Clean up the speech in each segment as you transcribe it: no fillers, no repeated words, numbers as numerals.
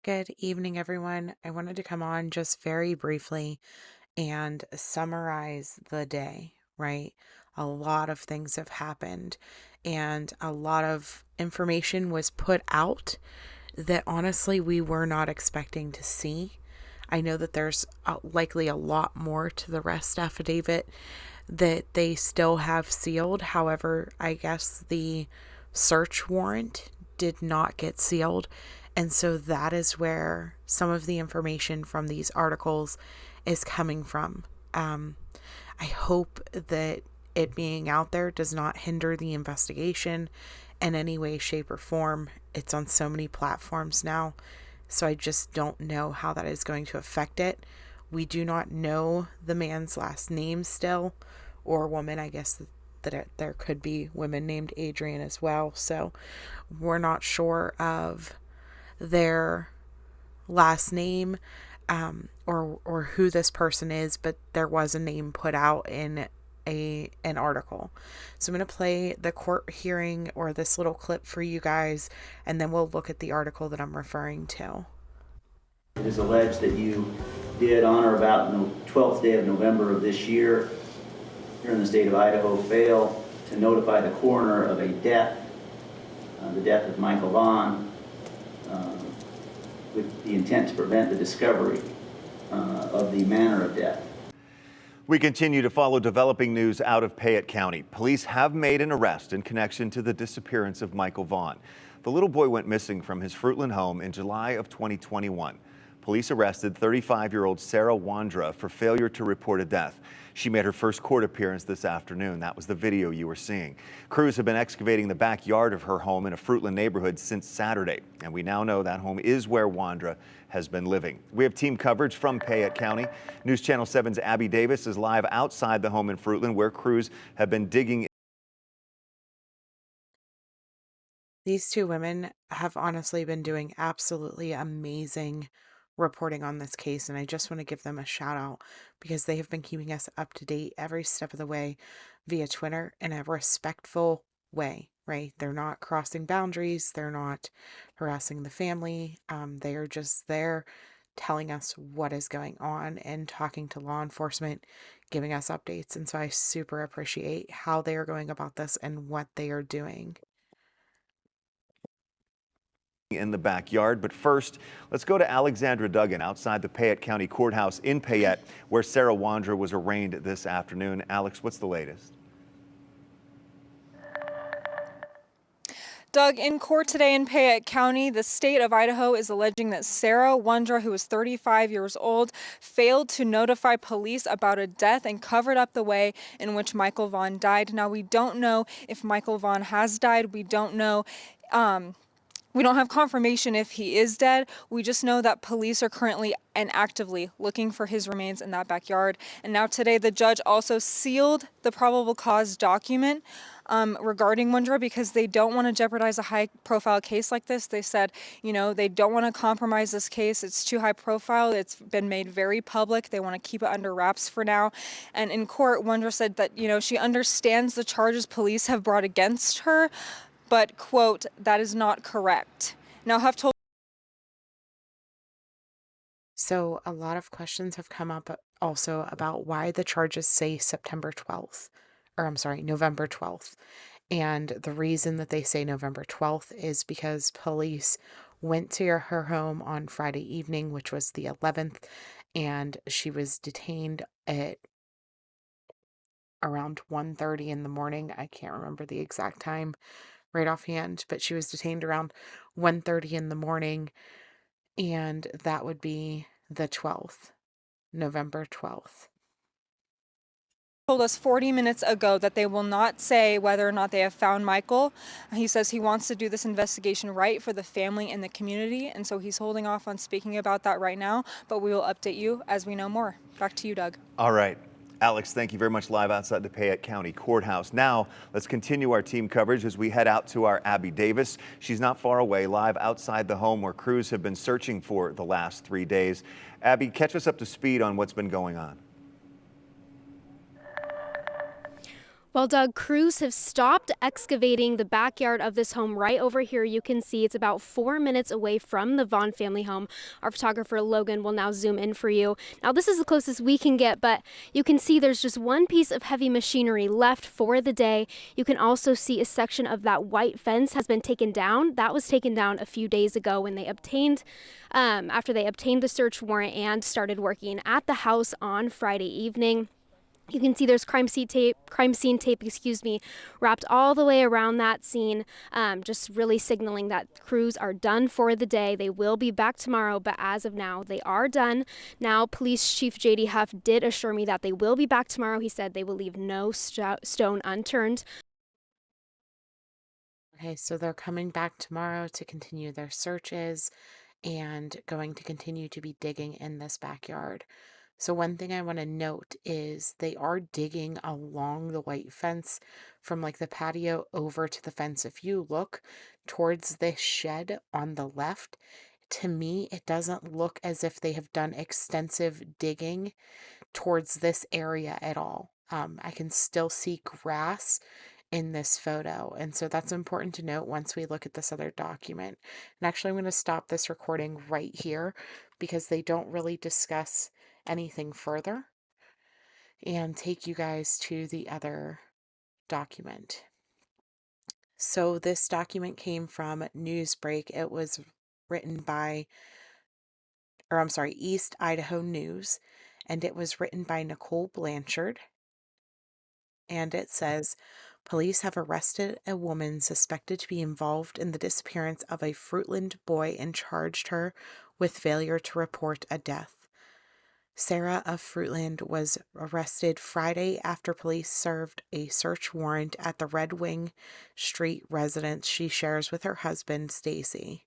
Good evening, everyone. I wanted to come on just very briefly and summarize the day, right? A lot of things have happened, and a lot of information was put out that honestly we were not expecting to see. I know that there's likely a lot more to the arrest affidavit that they still have sealed. However, I guess the search warrant did not get sealed. And so that is where some of the information from these articles is coming from. I hope that it being out there does not hinder the investigation in any way, shape, or form. It's on so many platforms now. So I just don't know how that is going to affect it. We do not know the man's last name still, or woman. I guess that there could be women named Adrian as well. So we're not sure of their last name, or who this person is, but there was a name put out in an article. So I'm going to play the court hearing or this little clip for you guys, and then we'll look at the article that I'm referring to. It is alleged that you did on or about the 12th day of November of this year here in the state of Idaho fail to notify the coroner of a death, the death of Michael Vaughan, with the intent to prevent the discovery of the manner of death. We continue to follow developing news out of Payette County. Police have made an arrest in connection to the disappearance of Michael Vaughan. The little boy went missing from his Fruitland home in July of 2021. Police arrested 35-year-old Sarah Wondra for failure to report a death. She made her first court appearance this afternoon. That was the video you were seeing. Crews have been excavating the backyard of her home in a Fruitland neighborhood since Saturday, and we now know that home is where Wondra has been living. We have team coverage from Payette County. News Channel 7's Abby Davis is live outside the home in Fruitland, where crews have been digging. These two women have honestly been doing absolutely amazing reporting on this case, and I just want to give them a shout out because they have been keeping us up to date every step of the way via Twitter in a respectful way, right? They're not crossing boundaries, they're not harassing the family. They are just there telling us what is going on and talking to law enforcement, giving us updates. And so I super appreciate how they are going about this and what they are doing In the backyard. But first, let's go to Alexandra Duggan outside the Payette County Courthouse in Payette, where Sarah Wondra was arraigned this afternoon. Alex, what's the latest? Doug, in court today in Payette County, the state of Idaho is alleging that Sarah Wondra, who is 35 years old, failed to notify police about a death and covered up the way in which Michael Vaughan died. Now, we don't know if Michael Vaughan has died. We don't know. We don't have confirmation if he is dead. We just know that police are currently and actively looking for his remains in that backyard. And now today, the judge also sealed the probable cause document regarding Wondra because they don't want to jeopardize a high-profile case like this. They said, they don't want to compromise this case. It's too high profile. It's been made very public. They want to keep it under wraps for now. And in court, Wondra said that, she understands the charges police have brought against her, but, quote, that is not correct. Now, Huff told. So a lot of questions have come up also about why the charges say November 12th. And the reason that they say November 12th is because police went to her home on Friday evening, which was the 11th, and she was detained at around 1:30 in the morning. I can't remember the exact time right offhand, but she was detained around 1:30 in the morning, and that would be the 12th, November 12th. Told us 40 minutes ago that they will not say whether or not they have found Michael. He says he wants to do this investigation right for the family and the community, and so he's holding off on speaking about that right now, but we will update you as we know more. Back to you, Doug. All right. Alex, thank you very much, live outside the Payette County Courthouse. Now, let's continue our team coverage as we head out to our Abby Davis. She's not far away, live outside the home where crews have been searching for the last 3 days. Abby, catch us up to speed on what's been going on. Well, Doug, crews have stopped excavating the backyard of this home right over here. You can see it's about 4 minutes away from the Vaughan family home. Our photographer Logan will now zoom in for you. Now, this is the closest we can get, but you can see there's just one piece of heavy machinery left for the day. You can also see a section of that white fence has been taken down. That was taken down a few days ago when they obtained, after they obtained the search warrant and started working at the house on Friday evening. You can see there's crime scene tape, wrapped all the way around that scene, just really signaling that crews are done for the day. They will be back tomorrow, but as of now, they are done. Now, Police Chief J.D. Huff did assure me that they will be back tomorrow. He said they will leave no stone unturned. Okay, so they're coming back tomorrow to continue their searches and going to continue to be digging in this backyard. So one thing I want to note is they are digging along the white fence from like the patio over to the fence. If you look towards this shed on the left, to me, it doesn't look as if they have done extensive digging towards this area at all. I can still see grass in this photo. And so that's important to note once we look at this other document. And actually, I'm going to stop this recording right here because they don't really discuss anything further and take you guys to the other document. So this document came from Newsbreak. It was written by, East Idaho News, and it was written by Nicole Blanchard. And it says, police have arrested a woman suspected to be involved in the disappearance of a Fruitland boy and charged her with failure to report a death. Sarah of Fruitland was arrested Friday after police served a search warrant at the Red Wing Street residence she shares with her husband, Stacey.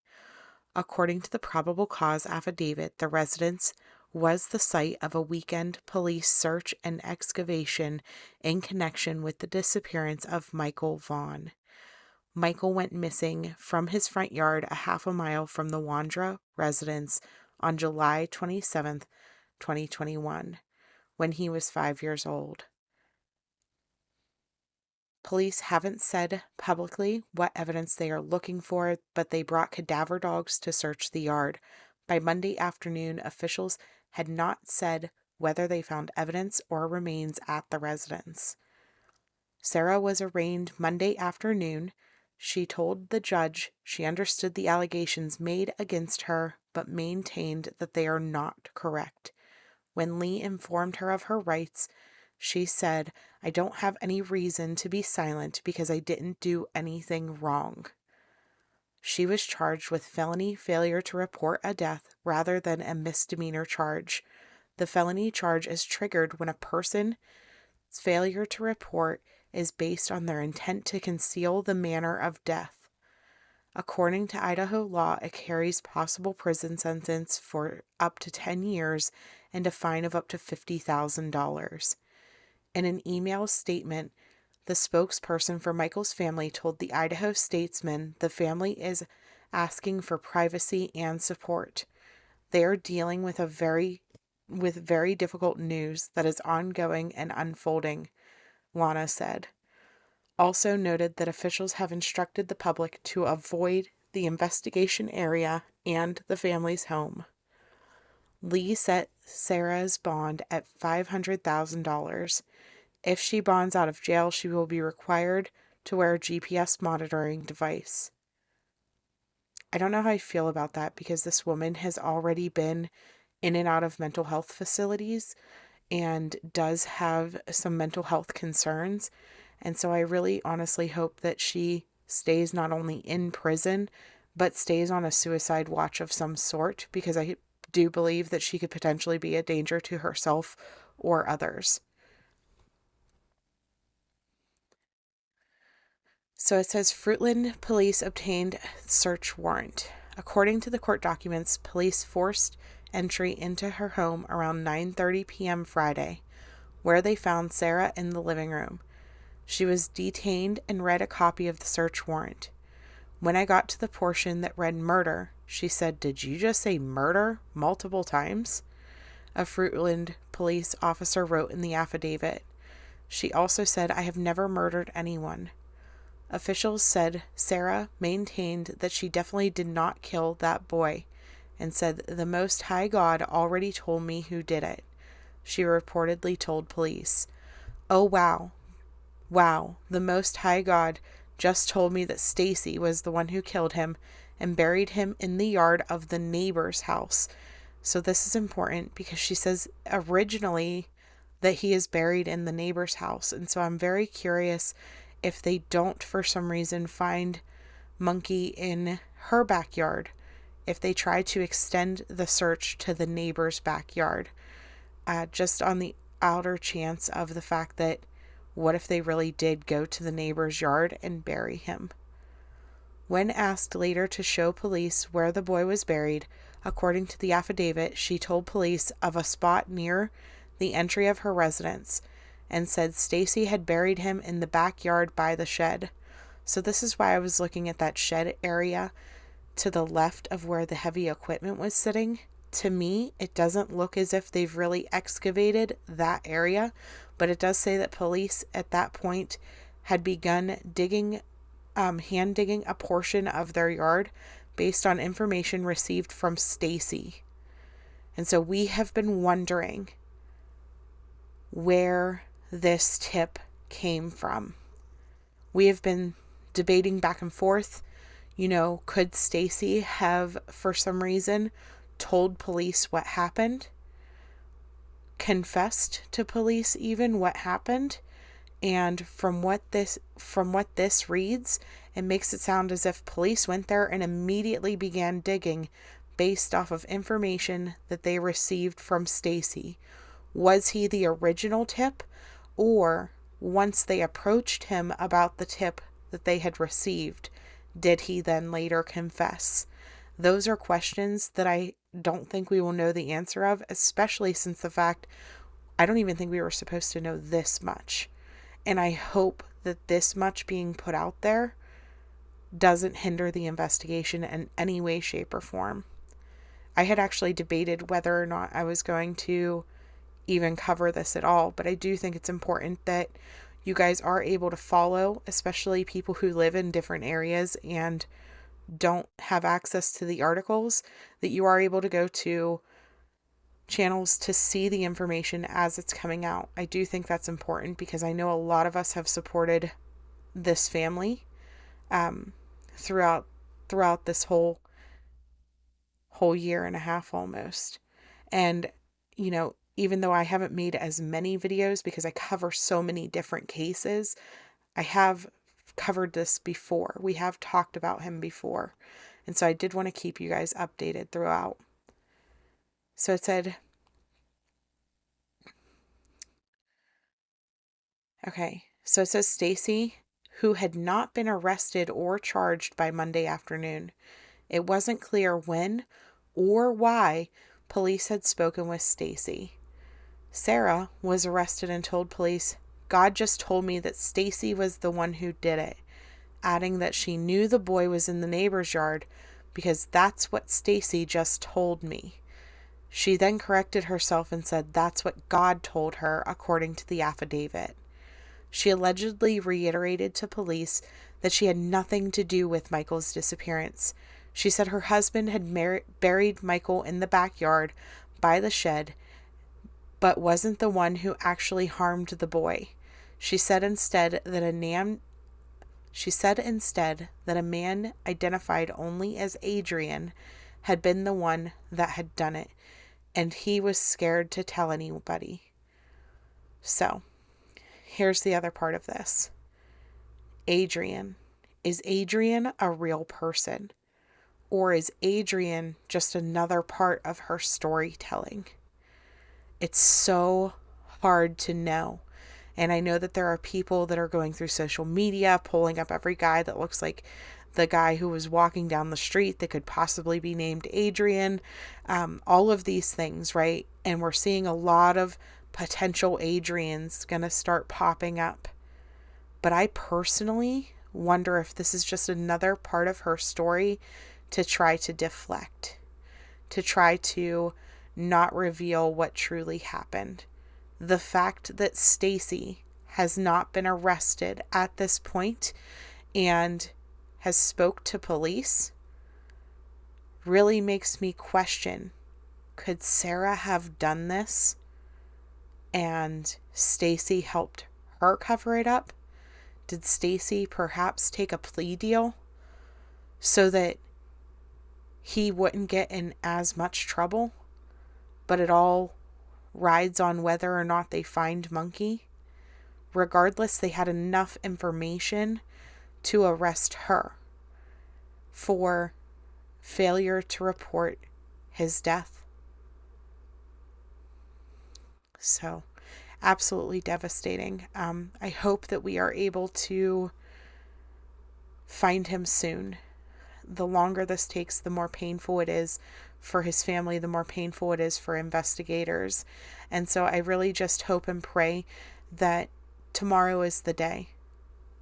According to the probable cause affidavit, the residence was the site of a weekend police search and excavation in connection with the disappearance of Michael Vaughan. Michael went missing from his front yard a half a mile from the Wondra residence on July 27th, 2021, when he was 5 years old. Police haven't said publicly what evidence they are looking for, but they brought cadaver dogs to search the yard. By Monday afternoon, officials had not said whether they found evidence or remains at the residence. Sarah was arraigned Monday afternoon. She told the judge she understood the allegations made against her, but maintained that they are not correct. When Lee informed her of her rights, she said, "I don't have any reason to be silent because I didn't do anything wrong." She was charged with felony failure to report a death rather than a misdemeanor charge. The felony charge is triggered when a person's failure to report is based on their intent to conceal the manner of death. According to Idaho law, it carries possible prison sentence for up to 10 years and a fine of up to $50,000. In an email statement, the spokesperson for Michael's family told the Idaho Statesman the family is asking for privacy and support. They are dealing with very difficult news that is ongoing and unfolding, Lana said. Also noted that officials have instructed the public to avoid the investigation area and the family's home. Lee set Sarah's bond at $500,000. If she bonds out of jail, she will be required to wear a GPS monitoring device. I don't know how I feel about that because this woman has already been in and out of mental health facilities and does have some mental health concerns. And so I really honestly hope that she stays not only in prison, but stays on a suicide watch of some sort, because I do believe that she could potentially be a danger to herself or others. So it says Fruitland police obtained search warrant. According to the court documents, police forced entry into her home around 9:30 p.m. Friday, where they found Sarah in the living room. She was detained and read a copy of the search warrant. When I got to the portion that read murder, she said, "Did you just say murder multiple times?" A Fruitland police officer wrote in the affidavit. She also said, "I have never murdered anyone." Officials said Sarah maintained that she definitely did not kill that boy and said, "The Most High God already told me who did it," she reportedly told police. "Oh, wow. Wow, the Most High God just told me that Stacey was the one who killed him and buried him in the yard of the neighbor's house." So this is important because she says originally that he is buried in the neighbor's house. And so I'm very curious if they don't, for some reason, find Monkey in her backyard, if they try to extend the search to the neighbor's backyard, just on the outer chance of the fact that what if they really did go to the neighbor's yard and bury him? When asked later to show police where the boy was buried, according to the affidavit, she told police of a spot near the entry of her residence and said Stacey had buried him in the backyard by the shed. So this is why I was looking at that shed area to the left of where the heavy equipment was sitting. To me, it doesn't look as if they've really excavated that area, but it does say that police at that point had begun digging, hand digging a portion of their yard based on information received from Stacey. And so we have been wondering where this tip came from. We have been debating back and forth, could Stacey have, for some reason, told police what happened, confessed to police even what happened? And from what this reads, it makes it sound as if police went there and immediately began digging based off of information that they received from Stacey. Was he the original tip, or once they approached him about the tip that they had received, did he then later confess? Those are questions that I don't think we will know the answer of, especially since the fact I don't even think we were supposed to know this much. And I hope that this much being put out there doesn't hinder the investigation in any way, shape, or form. I had actually debated whether or not I was going to even cover this at all, but I do think it's important that you guys are able to follow, especially people who live in different areas and don't have access to the articles, that you are able to go to channels to see the information as it's coming out. I do think that's important because I know a lot of us have supported this family throughout this whole year and a half almost. And even though I haven't made as many videos because I cover so many different cases, I have covered this before. We have talked about him before. And so I did want to keep you guys updated throughout. So it said, so it says Stacey, who had not been arrested or charged by Monday afternoon. It wasn't clear when or why police had spoken with Stacey. Sarah was arrested and told police, "God just told me that Stacey was the one who did it," adding that she knew the boy was in the neighbor's yard because that's what Stacey just told me. She then corrected herself and said that's what God told her, according to the affidavit. She allegedly reiterated to police that she had nothing to do with Michael's disappearance. She said her husband had buried Michael in the backyard by the shed, but wasn't the one who actually harmed the boy. She said instead that a man identified only as Adrian had been the one that had done it, and he was scared to tell anybody. So, here's the other part of this. Adrian. Is Adrian a real person? Or is Adrian just another part of her storytelling? It's so hard to know. And I know that there are people that are going through social media, pulling up every guy that looks like the guy who was walking down the street that could possibly be named Adrian. All of these things, right? And we're seeing a lot of potential Adrians going to start popping up. But I personally wonder if this is just another part of her story to try to deflect, to try to not reveal what truly happened. The fact that Stacey has not been arrested at this point and has spoke to police really makes me question, could Sarah have done this and Stacey helped her cover it up? Did Stacey perhaps take a plea deal so that he wouldn't get in as much trouble? But it all rides on whether or not they find Monkey. Regardless, they had enough information to arrest her for failure to report his death. So, absolutely devastating. I hope that we are able to find him soon. The longer this takes, the more painful it is for his family, the more painful it is for investigators. And so I really just hope and pray that tomorrow is the day.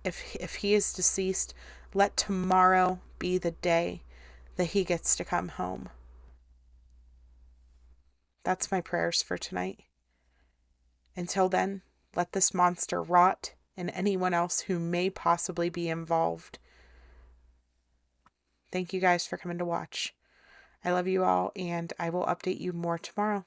If he is deceased, let tomorrow be the day that he gets to come home. That's my prayers for tonight. Until then, let this monster rot and anyone else who may possibly be involved. Thank you guys for coming to watch. I love you all, and I will update you more tomorrow.